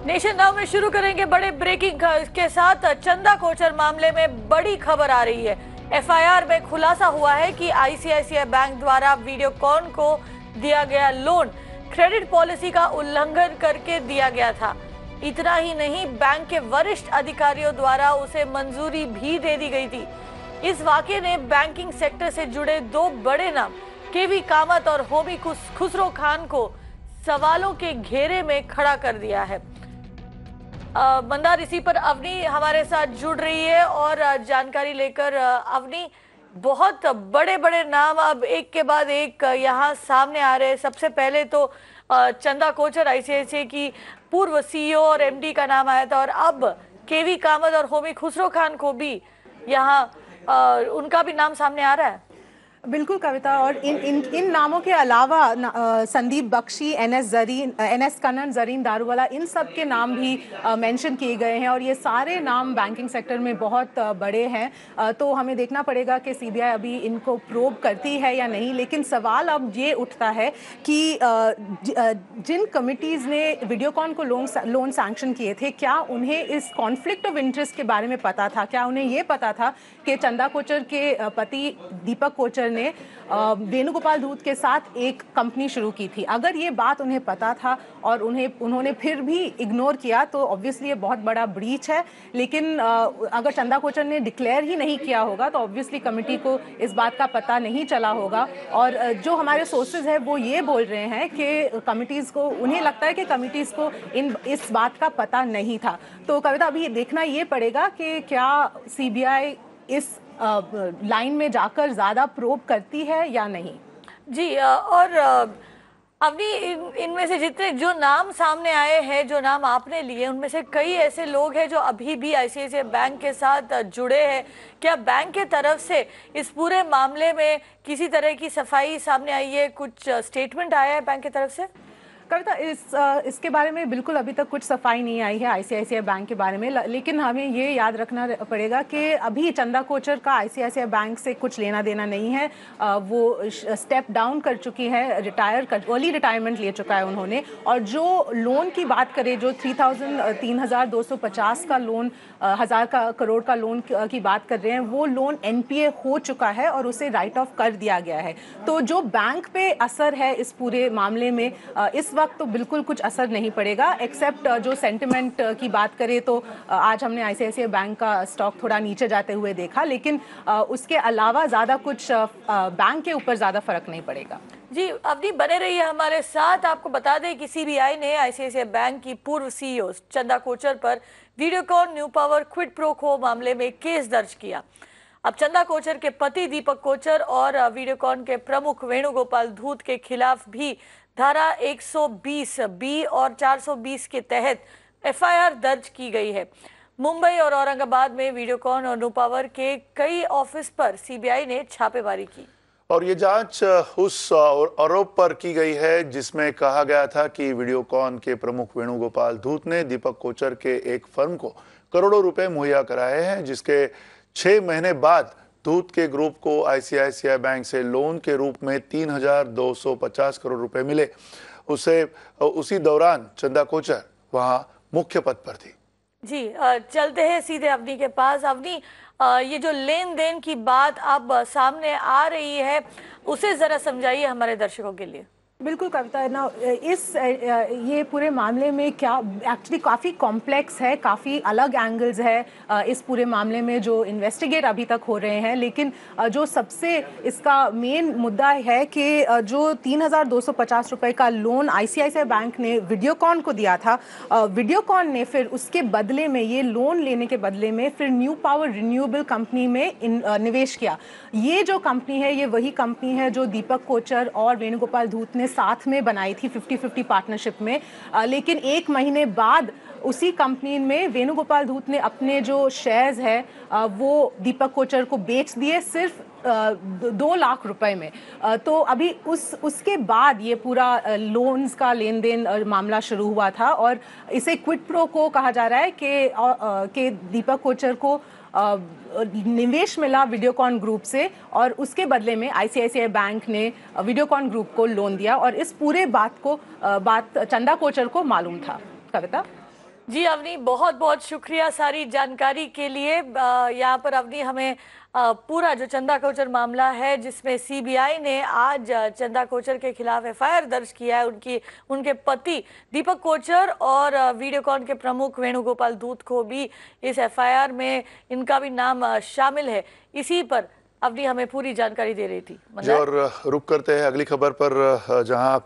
Nation now में शुरू करेंगे बड़े ब्रेकिंग के साथ। चंदा कोचर मामले में बड़ी खबर आ रही है। एफआईआर में खुलासा हुआ है कि आईसीआईसीआई बैंक द्वारा वीडियोकॉन को दिया गया लोन क्रेडिट पॉलिसी का उल्लंघन करके दिया गया था। इतना ही नहीं, बैंक के वरिष्ठ अधिकारियों द्वारा उसे मंजूरी भी दे दी गई थी। इस वाकये ने बैंकिंग सेक्टर से जुड़े दो बड़े नाम केवी कामत और होमी खुसरो खान को सवालों के घेरे में खड़ा कर दिया है। मंदार, इसी पर अवनी हमारे साथ जुड़ रही है और जानकारी लेकर। अवनी, बहुत बड़े बड़े नाम अब एक के बाद एक यहाँ सामने आ रहे हैं। सबसे पहले तो चंदा कोचर आईसीआईसीआई की पूर्व सीईओ और एमडी का नाम आया था और अब केवी कामत और होमी खुसरो खान को भी यहाँ उनका भी नाम सामने आ रहा है। बिल्कुल कविता, और इन नामों के अलावा संदीप बख्शी, एनएस कन्नन, जरीन दारूवाला, इन सब के नाम भी मेंशन किए गए हैं और ये सारे नाम बैंकिंग सेक्टर में बहुत बड़े हैं। तो हमें देखना पड़ेगा कि सीबीआई अभी इनको प्रोब करती है या नहीं। लेकिन सवाल अब ये उठता है कि जिन कमिटीज़ ने वीडियोकॉन को लोन सैंक्शन किए थे, क्या उन्हें इस कॉन्फ्लिक्ट ऑफ इंटरेस्ट के बारे में पता था? क्या उन्हें ये पता था कि चंदा कोचर के पति दीपक कोचर ने वेणुगोपाल धूत के साथ एक कंपनी शुरू की थी? अगर ये बात उन्हें पता था और उन्होंने फिर भी इग्नोर किया तो ऑब्वियसली ये बहुत बड़ा ब्रीच है। लेकिन अगर चंदा कोचर ने डिक्लेयर ही नहीं किया होगा तो ऑब्वियसली कमेटी को इस बात का पता नहीं चला होगा। और जो हमारे सोर्सेज है वो ये बोल रहे हैं कि कमिटीज़ को, उन्हें लगता है कि कमिटीज़ को इस बात का पता नहीं था। तो कविता, अभी देखना ये पड़ेगा कि क्या सीबीआई इस लाइन में जाकर ज़्यादा प्रोब करती है या नहीं। जी, और अवनी, इनमें से जितने जो नाम सामने आए हैं, जो नाम आपने लिए, उनमें से कई ऐसे लोग हैं जो अभी भी आईसीआईसीआई बैंक के साथ जुड़े हैं। क्या बैंक के तरफ से इस पूरे मामले में किसी तरह की सफाई सामने आई है? कुछ स्टेटमेंट आया है बैंक की तरफ से? कविता, इसके बारे में बिल्कुल अभी तक कुछ सफाई नहीं आई है आईसीआईसीआई बैंक के बारे में। लेकिन हमें ये याद रखना पड़ेगा कि अभी चंदा कोचर का आईसीआईसीआई बैंक से कुछ लेना देना नहीं है। वो स्टेप डाउन कर चुकी है, अर्ली रिटायरमेंट ले चुका है उन्होंने। और जो लोन की बात करें, जो 3,250 का लोन, 1,000 करोड़ का लोन की बात कर रहे हैं, वो लोन एनपीए हो चुका है और उसे राइट ऑफ कर दिया गया है। तो जो बैंक पे असर है इस पूरे मामले में, इस वक्त तो बिल्कुल कुछ असर नहीं पड़ेगा। एक्सेप्ट जो सेंटिमेंट की बात करें तो आज हमने आईसीआईसीआई बैंक का स्टॉक थोड़ा नीचे जाते हुए देखा, लेकिन उसके अलावा ज़्यादा कुछ बैंक के ऊपर ज़्यादा फर्क नहीं पड़ेगा। जी, अवनी बने रहिए हमारे साथ। आपको बता दें कि सीबीआई ने आईसीआईसीआई बैंक की पूर्व सीईओ चंदा कोचर पर Videocon new power quid pro को मामले में केस दर्ज किया। अब चंदा कोचर के पति दीपक कोचर और वीडियोकॉन के प्रमुख वेणुगोपाल धूत के खिलाफ भी धारा 120 बी और 420 के तहत एफआईआर दर्ज की गई है। मुंबई और औरंगाबाद में वीडियोकॉन और न्यू पावर के कई ऑफिस पर सीबीआई ने छापेमारी की और ये जांच उस आरोप पर की गई है जिसमें कहा गया था कि वीडियोकॉन के प्रमुख वेणुगोपाल धूत ने दीपक कोचर के एक फर्म को करोड़ों रुपए मुहैया कराए हैं, जिसके 6 महीने बाद धूत के ग्रुप को आईसीआईसीआई बैंक से लोन के रूप में 3,250 करोड़ रुपए मिले। उसी दौरान चंदा कोचर वहां मुख्य पद पर थी। जी, चलते हैं सीधे अवनी के पास। अवनी, ये जो लेन देन की बात अब सामने आ रही है, उसे जरा समझाइए हमारे दर्शकों के लिए। बिल्कुल कविता, ना ये पूरे मामले में क्या एक्चुअली काफ़ी कॉम्प्लेक्स है, काफ़ी अलग एंगल्स है इस पूरे मामले में जो इन्वेस्टिगेट अभी तक हो रहे हैं। लेकिन जो सबसे इसका मेन मुद्दा है कि जो 3,250 रुपए का लोन आईसीआईसीआई बैंक ने वीडियोकॉन को दिया था, वीडियोकॉन ने फिर उसके बदले में, ये लोन लेने के बदले में, फिर न्यू पावर रिन्यूएबल कंपनी में निवेश किया। ये जो कंपनी है, ये वही कंपनी है जो दीपक कोचर और वेणुगोपाल धूत ने साथ में बनाई थी 50-50 पार्टनरशिप में। लेकिन 1 महीने बाद उसी कंपनी में वेणुगोपाल धूत ने अपने जो शेयर्स है वो दीपक कोचर को बेच दिए, सिर्फ 2 लाख रुपए में। तो अभी उसके बाद ये पूरा लोन्स का लेन देन मामला शुरू हुआ था और इसे क्विड प्रो को कहा जा रहा है कि दीपक कोचर को निवेश मिला वीडियोकॉन ग्रुप से और उसके बदले में आईसीआईसीआई बैंक ने वीडियोकॉन ग्रुप को लोन दिया और इस पूरे बात चंदा कोचर को मालूम था। कविता? जी अवनी, बहुत बहुत शुक्रिया सारी जानकारी के लिए। यहाँ पर अवनी हमें पूरा जो चंदा कोचर मामला है जिसमें सीबीआई ने आज चंदा कोचर के खिलाफ एफआईआर दर्ज किया है, उनके पति दीपक कोचर और वीडियोकॉन के प्रमुख वेणुगोपाल धूत को भी इस एफआईआर में इनका भी नाम शामिल है। इसी पर अवनी हमें पूरी जानकारी दे रही थी। और रुक करते हैं अगली खबर पर, जहां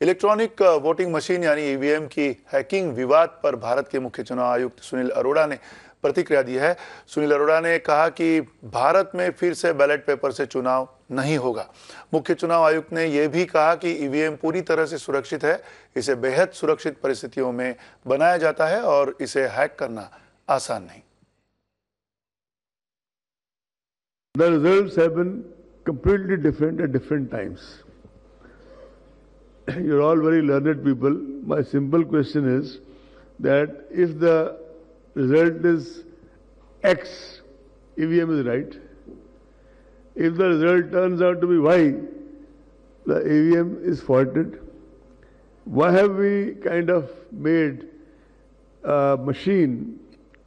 इलेक्ट्रॉनिक वोटिंग मशीन यानी ईवीएम की हैकिंग विवाद पर भारत के मुख्य चुनाव आयुक्त सुनील अरोड़ा ने प्रतिक्रिया दी है। सुनील अरोड़ा ने कहा कि भारत में फिर से बैलेट पेपर से चुनाव नहीं होगा। मुख्य चुनाव आयुक्त ने यह भी कहा कि ईवीएम पूरी तरह से सुरक्षित है, इसे बेहद सुरक्षित परिस्थितियों में बनाया जाता है और इसे हैक करना आसान नहीं। The results have been completely different at different times. You're all very learned people. My simple question is that if the result is X, EVM is right. If the result turns out to be Y, the EVM is faulted. Why have we kind of made a machine,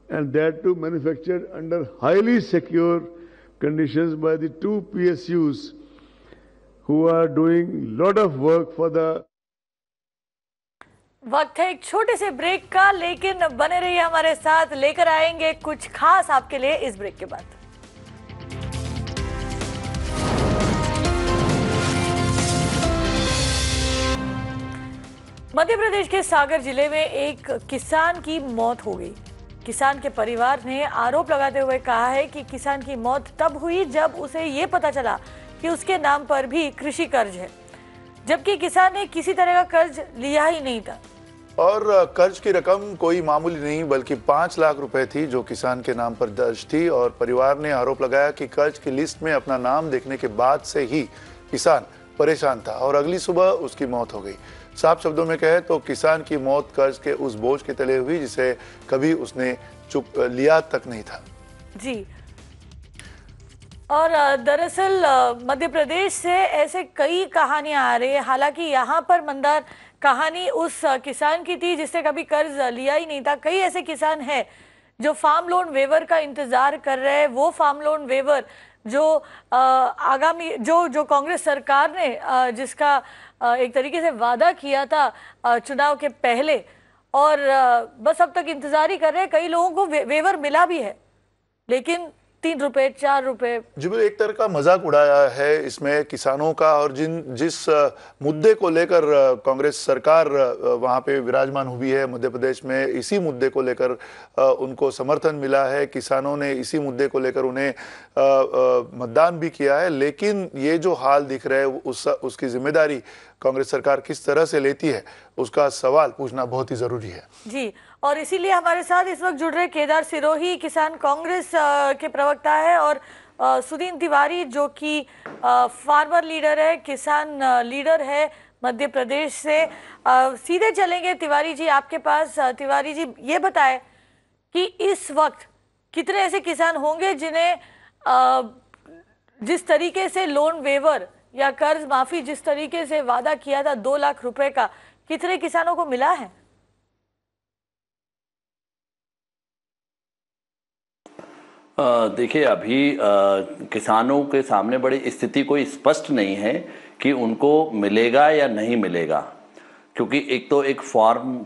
and that too manufactured under highly secure conditions by the two PSUs who are doing lot of work for the। वक्त है एक छोटे से break का, लेकिन बने रहिए हमारे साथ, लेकर आएंगे कुछ खास आपके लिए इस ब्रेक के बाद। मध्य प्रदेश के सागर जिले में एक किसान की मौत हो गई। किसान के परिवार ने आरोप लगाते हुए कहा है कि किसान की मौत तब हुई जब उसे ये पता चला कि उसके नाम पर भी कृषि कर्ज है, जबकि किसान ने किसी तरह का कर्ज लिया ही नहीं था। और कर्ज की रकम कोई मामूली नहीं बल्कि 5 लाख रुपए थी जो किसान के नाम पर दर्ज थी। और परिवार ने आरोप लगाया कि कर्ज की लिस्ट में अपना नाम देखने के बाद से ही किसान परेशान था और अगली सुबह उसकी मौत हो गई। साफ शब्दों में कहे तो किसान की मौत कर्ज के उस बोझ के तले हुई जिसे कभी उसने लिया तक नहीं था। जी, और दरअसल मध्य प्रदेश से ऐसे कई कहानियां आ रही है। हालांकि यहाँ पर मंदार कहानी उस किसान की थी जिसने कभी कर्ज लिया ही नहीं था। कई ऐसे किसान हैं जो फार्म लोन वेवर का इंतजार कर रहे हैं। वो फार्म लोन वेवर जो आगामी जो कांग्रेस सरकार ने जिसका एक तरीके से वादा किया था चुनाव के पहले, और बस अब तक इंतजार ही कर रहे हैं। कई लोगों को वेवर मिला भी है, लेकिन 3 रुपए 4 रुपए। जी, एक तरह का मजाक उड़ाया है इसमें किसानों का। और जिस मुद्दे को लेकर कांग्रेस सरकार वहां पे विराजमान हुई है मध्य प्रदेश में, इसी मुद्दे को लेकर उनको समर्थन मिला है। किसानों ने इसी मुद्दे को लेकर उन्हें मतदान भी किया है। लेकिन ये जो हाल दिख रहा है उसकी जिम्मेदारी कांग्रेस सरकार किस तरह से लेती है, उसका सवाल पूछना बहुत ही जरूरी है। जी, और इसीलिए हमारे साथ इस वक्त जुड़ रहे केदार सिरोही, किसान कांग्रेस के प्रवक्ता है, और सुदीन तिवारी जो कि फार्मर लीडर है, किसान लीडर है मध्य प्रदेश से। सीधे चलेंगे तिवारी जी आपके पास। तिवारी जी, ये बताएं कि इस वक्त कितने ऐसे किसान होंगे जिन्हें जिस तरीके से लोन वेवर या कर्ज माफी जिस तरीके से वादा किया था 2 लाख रुपए का, कितने किसानों को मिला है? देखिए, अभी किसानों के सामने बड़ी स्थिति कोई स्पष्ट नहीं है कि उनको मिलेगा या नहीं मिलेगा, क्योंकि एक तो एक फॉर्म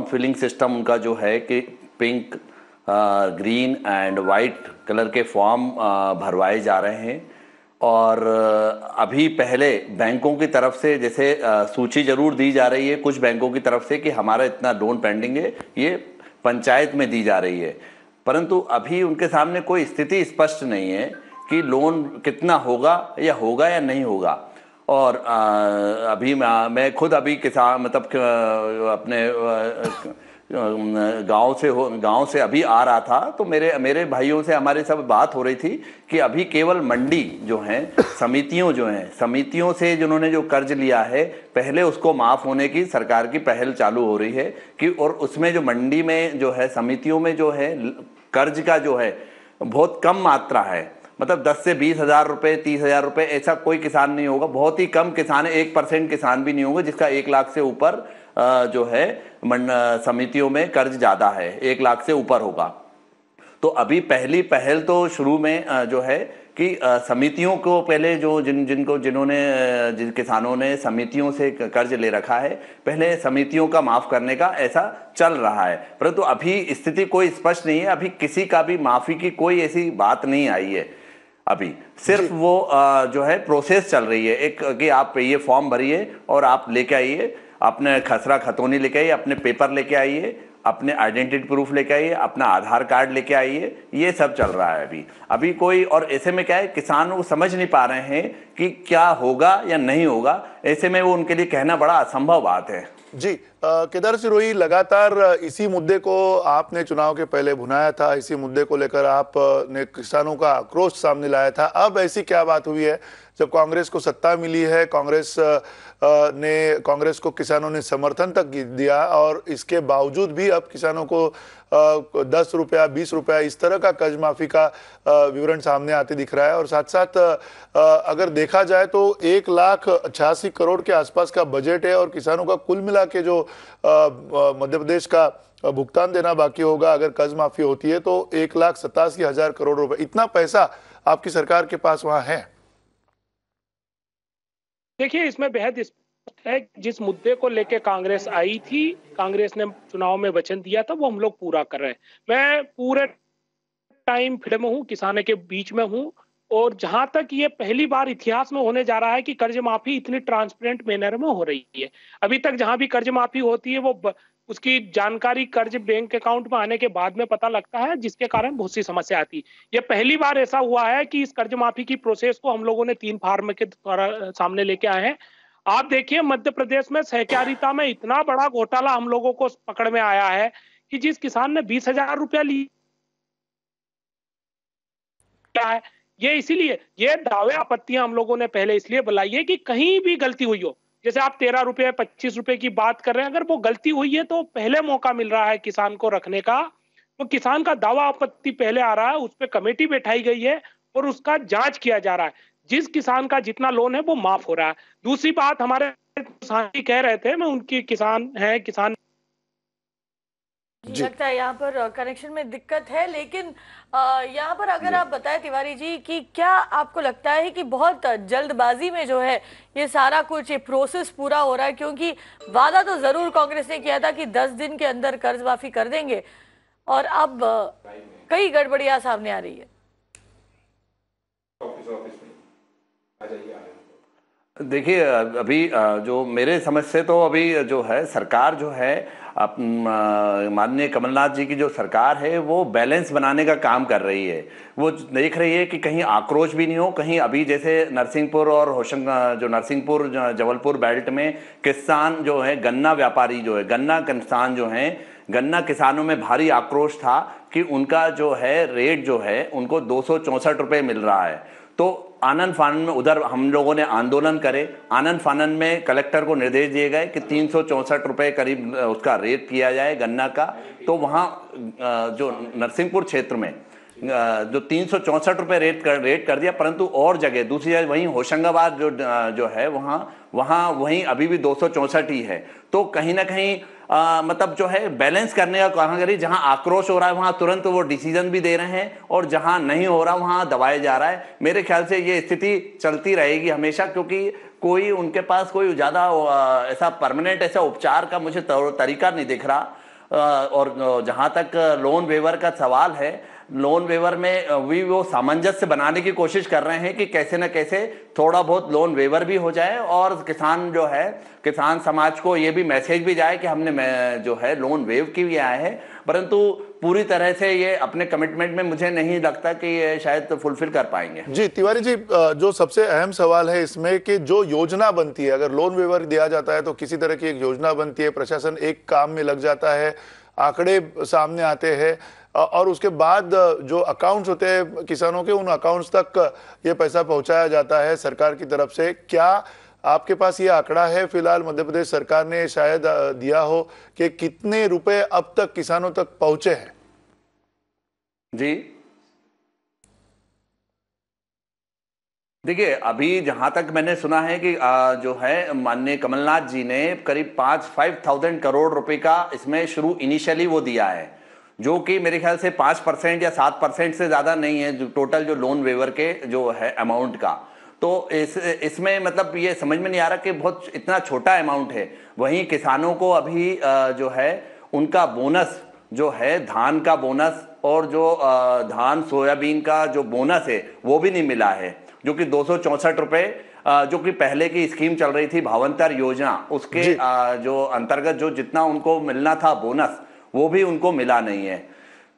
फिलिंग सिस्टम उनका जो है कि pink, green and white colour के फॉर्म भरवाए जा रहे हैं। और अभी पहले बैंकों की तरफ से जैसे सूची जरूर दी जा रही है कुछ बैंकों की तरफ से कि हमारा इतना लोन पेंडिंग है, ये पंचायत में दी जा रही है, परंतु अभी उनके सामने कोई स्थिति स्पष्ट नहीं है कि लोन कितना होगा या नहीं होगा। और अभी मैं खुद अभी किसान मतलब अपने गांव से अभी आ रहा था, तो मेरे भाइयों से हमारे सब बात हो रही थी कि अभी केवल मंडी जो है, समितियों से जिन्होंने जो कर्ज लिया है पहले उसको माफ होने की सरकार की पहल चालू हो रही है कि, और उसमें जो मंडी में जो है समितियों में जो है कर्ज का जो है बहुत कम मात्रा है, मतलब 10 से 20 हज़ार रुपये, 30 हज़ार रुपये, ऐसा कोई किसान नहीं होगा। बहुत ही कम किसान है, 1% किसान भी नहीं होगा जिसका 1 लाख से ऊपर जो है समितियों में कर्ज ज्यादा है, 1 लाख से ऊपर होगा। तो अभी पहली पहल तो शुरू में जो है कि समितियों को पहले जिन किसानों ने समितियों से कर्ज ले रखा है, पहले समितियों का माफ करने का ऐसा चल रहा है, परंतु अभी स्थिति कोई स्पष्ट नहीं है। अभी किसी का भी माफी की कोई ऐसी बात नहीं आई है। अभी सिर्फ वो जो है प्रोसेस चल रही है, एक कि आप ये फॉर्म भरिए और आप लेके आइए, अपने खसरा खतौनी लेके आइए, अपने पेपर लेके आइए, अपने आइडेंटिटी प्रूफ लेके आइए, अपना आधार कार्ड लेके आइए, ये सब चल रहा है अभी कोई। और ऐसे में क्या है, किसान वो समझ नहीं पा रहे हैं कि क्या होगा या नहीं होगा। ऐसे में वो उनके लिए कहना बड़ा असंभव बात है। जी केदार सिरोही, लगातार इसी मुद्दे को आपने चुनाव के पहले भुनाया था, इसी मुद्दे को लेकर आपने किसानों का आक्रोश सामने लाया था। अब ऐसी क्या बात हुई है जब कांग्रेस को सत्ता मिली है, कांग्रेस को किसानों ने समर्थन तक दिया और इसके बावजूद भी अब किसानों को 10 रुपया 20 रुपया इस तरह का कर्ज माफी का विवरण सामने आते दिख रहा है। और साथ साथ अगर देखा जाए तो 1,88 करोड़ के आसपास का बजट है और किसानों का कुल मिला के जो मध्य प्रदेश का भुगतान देना बाकी होगा अगर कर्ज माफी होती है तो 1,87,000 करोड़ रुपए। इतना पैसा आपकी सरकार के पास वहां है? देखिए, इसमें बेहद स्पष्ट है, जिस मुद्दे को लेकर कांग्रेस आई थी, कांग्रेस ने चुनाव में वचन दिया था, वो हम लोग पूरा कर रहे हैं। मैं पूरे टाइम फील्ड में हूँ, किसानों के बीच में हूँ, और जहां तक ये पहली बार इतिहास में होने जा रहा है कि कर्ज माफी इतनी ट्रांसपेरेंट मैनर में हो रही है। अभी तक जहां भी कर्ज माफी होती है वो उसकी जानकारी कर्ज बैंक अकाउंट में आने के बाद में पता लगता है, जिसके कारण बहुत सी समस्या आती है। ये पहली बार ऐसा हुआ है कि इस कर्ज माफी की प्रोसेस को हम लोगों ने 3 फॉर्म के द्वारा सामने लेके आए हैं। आप देखिए, मध्य प्रदेश में सहकारिता में इतना बड़ा घोटाला हम लोगों को पकड़ में आया है कि जिस किसान ने 20,000 रुपया लिया है, ये इसीलिए ये दावे आपत्तियां हम लोगों ने पहले इसलिए बुलाई है कि कहीं भी गलती हुई हो। जैसे आप 13 रुपए 25 रुपए की बात कर रहे हैं, अगर वो गलती हुई है तो पहले मौका मिल रहा है किसान को रखने का। तो किसान का दावा आपत्ति पहले आ रहा है, उस पर कमेटी बैठाई गई है और उसका जांच किया जा रहा है। जिस किसान का जितना लोन है वो माफ हो रहा है। दूसरी बात, हमारे किसान कह रहे थे, मैं उनकी किसान है, किसान लगता है यहाँ पर कनेक्शन में दिक्कत है, लेकिन यहाँ पर अगर आप बताएं तिवारी जी कि क्या आपको लगता है कि बहुत जल्दबाजी में जो है ये सारा कुछ ये प्रोसेस पूरा हो रहा है? क्योंकि वादा तो जरूर कांग्रेस ने किया था कि 10 दिन के अंदर कर्ज माफी कर देंगे और अब कई गड़बड़ियां सामने आ रही है। देखिए, अभी जो मेरे समझ से तो अभी जो है सरकार जो है माननीय कमलनाथ जी की जो सरकार है वो बैलेंस बनाने का काम कर रही है। वो देख रही है कि कहीं आक्रोश भी नहीं हो, कहीं अभी जैसे नरसिंहपुर और जो नरसिंहपुर जबलपुर बेल्ट में किसान जो है, गन्ना व्यापारी जो है, गन्ना किसान जो है, गन्ना किसानों में भारी आक्रोश था कि उनका जो है रेट जो है उनको 264 रुपये मिल रहा है। तो आनंद फानन में उधर हम लोगों ने आंदोलन करे, आनंद फानन में कलेक्टर को निर्देश दिए गए कि 364 रुपये करीब उसका रेट किया जाए गन्ना का। तो वहाँ जो नरसिंहपुर क्षेत्र में जो 364 रुपये रेट कर दिया, परंतु और जगह दूसरी जगह वहीं होशंगाबाद जो है वहाँ वहीं अभी भी 264 ही है। तो कहीं ना कहीं मतलब जो है बैलेंस करने का काम करिए, जहां आक्रोश हो रहा है वहां तुरंत वो डिसीजन भी दे रहे हैं और जहां नहीं हो रहा वहां दबाया जा रहा है। मेरे ख्याल से ये स्थिति चलती रहेगी हमेशा, क्योंकि कोई उनके पास कोई ज़्यादा ऐसा परमानेंट ऐसा उपचार का मुझे तरीका नहीं दिख रहा। और जहां तक लोन वेवर का सवाल है, लोन वेवर में भी वो सामंजस्य बनाने की कोशिश कर रहे हैं कि कैसे न कैसे थोड़ा बहुत लोन वेवर भी हो जाए और किसान जो है, किसान समाज को ये भी मैसेज भी जाए कि हमने जो है लोन वेव की भी आए हैं। परंतु पूरी तरह से ये अपने कमिटमेंट में मुझे नहीं लगता कि ये शायद फुलफिल कर पाएंगे। जी तिवारी जी, जो सबसे अहम सवाल है इसमें कि जो योजना बनती है, अगर लोन वेवर दिया जाता है तो किसी तरह की एक योजना बनती है, प्रशासन एक काम में लग जाता है, आंकड़े सामने आते हैं और उसके बाद जो अकाउंट्स होते हैं किसानों के, उन अकाउंट्स तक ये पैसा पहुंचाया जाता है सरकार की तरफ से। क्या आपके पास ये आंकड़ा है फिलहाल मध्य प्रदेश सरकार ने शायद दिया हो कि कितने रुपए अब तक किसानों तक पहुंचे हैं? जी देखिए, अभी जहां तक मैंने सुना है कि जो है माननीय कमलनाथ जी ने करीब 5,000 करोड़ रुपए का इसमें शुरू इनिशियली वो दिया है, जो कि मेरे ख्याल से 5% या 7% से ज्यादा नहीं है, जो टोटल जो लोन वेवर के जो है अमाउंट का। तो इसमें मतलब ये समझ में नहीं आ रहा कि बहुत इतना छोटा अमाउंट है। वहीं किसानों को अभी जो है उनका बोनस जो है, धान का बोनस और जो धान सोयाबीन का जो बोनस है वो भी नहीं मिला है, जो कि 264 रुपए जो कि पहले की स्कीम चल रही थी भावंतर योजना, उसके जो अंतर्गत जो जितना उनको मिलना था बोनस वो भी उनको मिला नहीं है।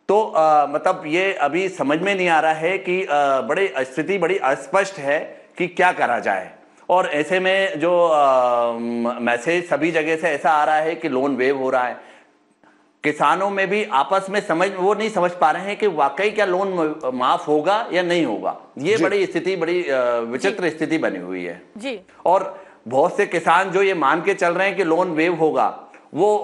तो मतलब ये अभी समझ में नहीं आ रहा है कि बड़ी स्थिति बड़ी अस्पष्ट है कि क्या करा जाए। और ऐसे में जो मैसेज सभी जगह से ऐसा आ रहा है कि लोन वेव हो रहा है, किसानों में भी आपस में वो नहीं समझ पा रहे हैं कि वाकई क्या लोन माफ होगा या नहीं होगा। ये बड़ी स्थिति, बड़ी विचित्र स्थिति बनी हुई है जी। और बहुत से किसान जो ये मान के चल रहे हैं कि लोन वेव होगा, वो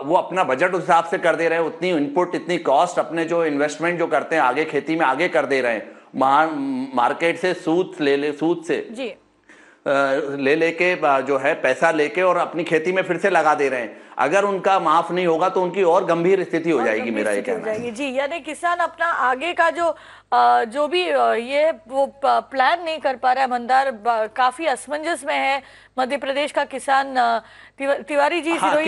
वो अपना बजट उस हिसाब से कर दे रहे हैं, उतनी इनपुट इतनी कॉस्ट अपने जो इन्वेस्टमेंट जो करते हैं आगे खेती में आगे कर दे रहे हैं, मार्केट से सूद से जी ले लेके जो है पैसा लेके और अपनी खेती में फिर से लगा दे रहे हैं। अगर उनका माफ नहीं होगा तो उनकी और गंभीर स्थिति हो जाएगी, मेरा ये कहना है। जी, यानी किसान अपना आगे का जो भी ये वो प्लान नहीं कर पा रहा है। मंदार काफी असमंजस में है मध्य प्रदेश का किसान। तिवारी जी, सिरोही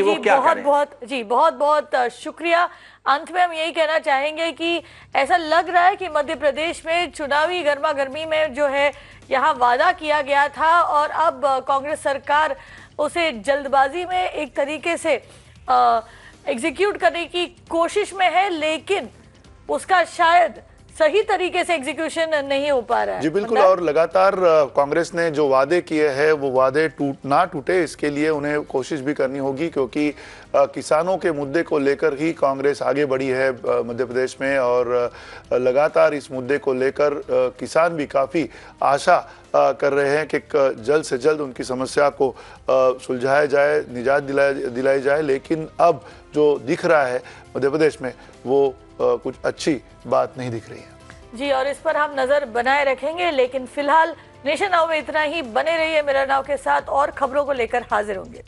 जी, बहुत बहुत शुक्रिया। अंत में हम यही कहना चाहेंगे कि ऐसा लग रहा है कि मध्य प्रदेश में चुनावी गर्मा गर्मी में जो है यहाँ वादा किया गया था और अब कांग्रेस सरकार उसे जल्दबाजी में एक तरीके से एग्जीक्यूट करने की कोशिश में है, लेकिन उसका शायद सही तरीके से एग्जीक्यूशन नहीं हो पा रहा है। जी बिल्कुल, और लगातार कांग्रेस ने जो वादे किए हैं वो वादे ना टूटे, इसके लिए उन्हें कोशिश भी करनी होगी, क्योंकि किसानों के मुद्दे को लेकर ही कांग्रेस आगे बढ़ी है मध्य प्रदेश में। और लगातार इस मुद्दे को लेकर किसान भी काफ़ी आशा कर रहे हैं कि जल्द से जल्द उनकी समस्या को सुलझाया जाए, निजात दिलाई जाए। लेकिन अब जो दिख रहा है मध्य प्रदेश में वो कुछ अच्छी बात नहीं दिख रही है। जी, और इस पर हम नजर बनाए रखेंगे, लेकिन फिलहाल नेशन नाउ में इतना ही। बने रहिए मेरा नाव के साथ, और खबरों को लेकर हाजिर होंगे।